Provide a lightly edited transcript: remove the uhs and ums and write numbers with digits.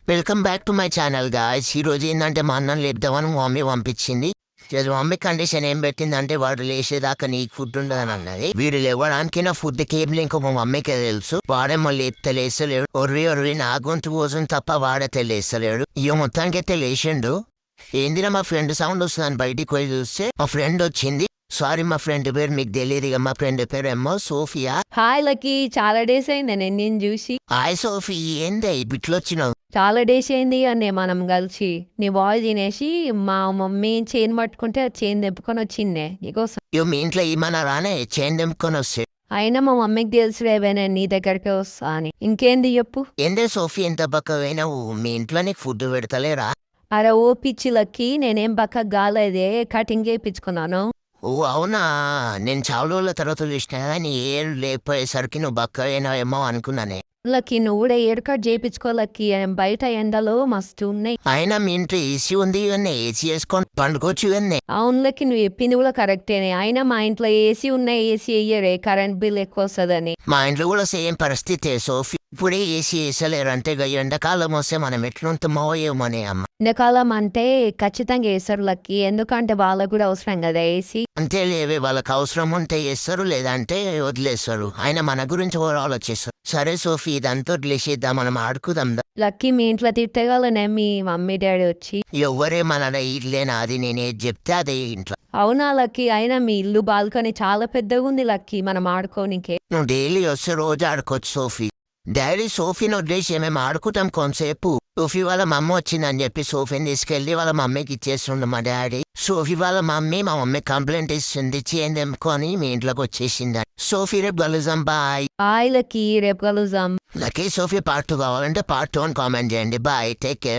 Welcome back to my channel guys. ఈరోజు ఏంటంటే మా అన్నం లేపుదామని మా మమ్మీ పంపించింది. మా మమ్మీ కండిషన్ ఏం పెట్టిందంటే వాడు లేచేదాకా నీకు ఫుడ్ ఉండదని అన్నది. వీడు లేవడానికి నా ఫుడ్ కేబుల్ ఇంకో మా మమ్మీకే తెలుసు. వాడేమో లేపితే లేస్తలేడు. ఒర్రి నా గొంతు కోసం తప్ప వాడైతే లేస్తలేడు. ఇక మొత్తానికి అయితే లేచిండు. ఏందిరా మా ఫ్రెండ్ సౌండ్ వస్తుందని బయటికి పోయి చూస్తే మా ఫ్రెండ్ వచ్చింది. సారీ, మా ఫ్రెండ్ పేరు మీకు తెలియదు ఇక. మా ఫ్రెండ్ పేరు ఏమో సోఫియా. హాయ్ లక్కీ, చాలా డేస్ అయింది నేను చూసి. హాయ్ సోఫీ, ఏందే ఇట్లా వచ్చినావు? చాలా డేస్ అయింది అనే మనం కలిసి. నీ బాయ్ తినేసి మా మమ్మీ చైన్ పట్టుకుంటే ఆ చైన్ తెప్పుకొని వచ్చిందే నీకోసం. ఇక మీ ఇంట్లో ఏమన్నా రానే చైన్ తెంపుకొని వస్తే. అయినా మా మమ్మీకి తెలుసులేవే నేను నీ దగ్గరికి వస్తా అని. ఇంకేంది చెప్పు. ఏందే సోఫీ, ఎంత బక్కవైనావు? మీ ఇంట్లో నీకు ఫుడ్ పెడతలేరా? అరే ఓ పిచ్చి లక్కీ, నేనేం బక్క గాలేదే, కటింగ్ చేయించుకున్నాను. ఓ అవునా, నేను చాలా రోజుల తర్వాత చూసినా కదా, నీ ఏరు లేకపోయేసరికి నువ్వు బక్కవేనావేమో అనుకున్నానే. లక్కీ నువ్వు కూడా ఎయిర్ కట్ చేయించుకో లక్కీ, బయట ఎండలో మస్తు ఉన్నాయి. అయినా మీ ఇంట్లో ఏసీ ఉంది ఇవన్నీ, ఏసీ వేసుకొని పండుకోవచ్చు ఇవన్నీ. అవును లక్కీ, నువ్వు చెప్పింది కూడా కరెక్టేనే. అయినా మా ఇంట్లో ఏసీ ఉన్నాయి, ఏసీ వేయరే, కరెంట్ బిల్ ఎక్కువ వస్తుందని. మా ఇంట్లో కూడా సేమ్ పరిస్థితి సోఫీ. ఇప్పుడే ఏసీ వేసలేరు అంటే ఎండాకాలం వస్తే మనం ఎట్లుంటామో ఏమోనే అమ్మ. ఎండాకాలం అంటే ఖచ్చితంగా వేస్తారు లక్కీ, ఎందుకంటే వాళ్ళకు కూడా అవసరం కదా ఏసీ. అంతే లేవే, వాళ్ళకి అవసరం ఉంటే వేస్తారు, లేదంటే వదిలేస్తారు. ఆయన మన గురించి కూడా ఆలోచిస్తారు. సరే సోఫీ, ఇదంతా వదిలేసేద్దాం, మనం ఆడుకుదాం. లక్కీ మీ ఇంట్లో తిట్టగలనే మీ మమ్మీ డాడీ వచ్చి. ఎవ్వరేమన్నా ఇట్లేనా, అది నేనేది చెప్తే అదే ఇంట్లో. అవునా లక్కీ, అయినా మీ ఇల్లు బాల్కనీ చాలా పెద్దగా ఉంది లక్కీ, మనం ఆడుకోనికే. నువ్వు డైలీ వస్తే రోజు ఆడుకోవచ్చు సోఫీ. డాడీ సోఫీని వదిలేసి మేము ఆడుకుంటాం కొంతసేపు. సోఫీ వాళ్ళ మమ్మీ వచ్చిందని చెప్పి సోఫీని తీసుకెళ్లి వాళ్ళ మమ్మీకి ఇచ్చేస్తుండు మా డాడీ. సోఫీ వాళ్ళ మమ్మీ మా మమ్మీ కంప్లైంట్ ఇస్తుంది, చేయండి తెంపుకొని మీ ఇంట్లోకి వచ్చేసింది. సోఫీ రేపు కలుద్దాం, బాయ్. బాయ్ లక్కీ, రేపు కలుద్దాం. లక్కీ సోఫీ పార్ట్ 2 కావాలంటే పార్ట్ 2 అని కామెంట్ చేయండి. Bye, take care.